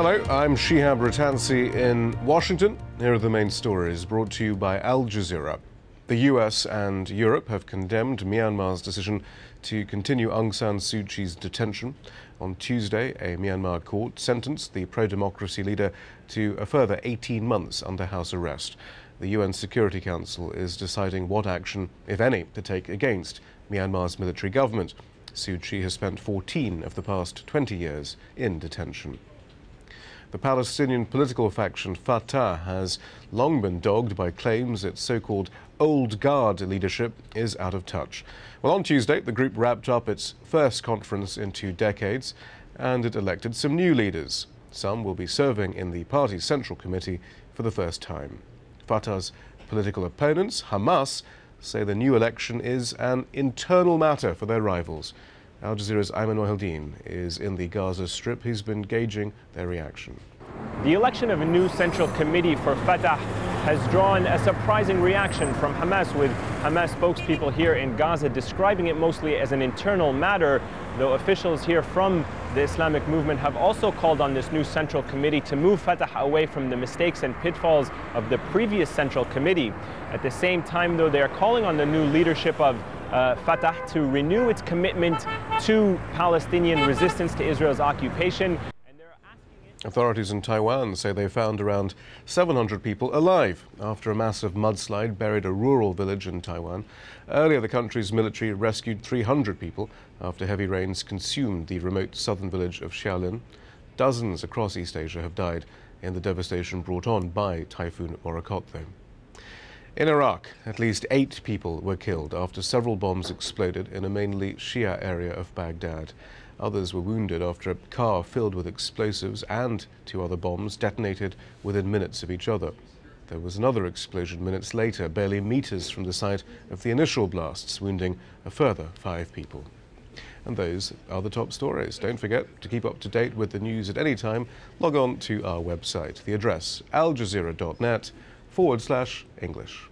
Hello, I'm Shihab Ratansi in Washington. Here are the main stories brought to you by Al Jazeera. The US and Europe have condemned Myanmar's decision to continue Aung San Suu Kyi's detention. On Tuesday, a Myanmar court sentenced the pro-democracy leader to a further 18 months under house arrest. The UN Security Council is deciding what action, if any, to take against Myanmar's military government. Suu Kyi has spent 14 of the past 20 years in detention. The Palestinian political faction FATAH has long been dogged by claims its so-called old guard leadership is out of touch. Well, on Tuesday, the group wrapped up its first conference in 2 decades, and it elected some new leaders. Some will be serving in the party's central committee for the first time. Fatah's political opponents, Hamas, say the new election is an internal matter for their rivals. Al Jazeera's Ayman Mohyeldin is in the Gaza Strip. He's been gauging their reaction. The election of a new central committee for Fatah has drawn a surprising reaction from Hamas, with Hamas spokespeople here in Gaza describing it mostly as an internal matter, though officials here from the Islamic movement have also called on this new central committee to move Fatah away from the mistakes and pitfalls of the previous central committee. At the same time, though, they are calling on the new leadership of Fatah to renew its commitment to Palestinian resistance to Israel's occupation. Authorities in Taiwan say they found around 700 people alive after a massive mudslide buried a rural village in Taiwan. Earlier, the country's military rescued 300 people after heavy rains consumed the remote southern village of Xiaolin. Dozens across East Asia have died in the devastation brought on by Typhoon Morakot. In Iraq, at least 8 people were killed after several bombs exploded in a mainly Shia area of Baghdad. Others were wounded after a car filled with explosives and 2 other bombs detonated within minutes of each other. There was another explosion minutes later, barely meters from the site of the initial blasts, wounding a further 5 people. And those are the top stories. Don't forget to keep up to date with the news at any time. Log on to our website. The address, aljazeera.net/English.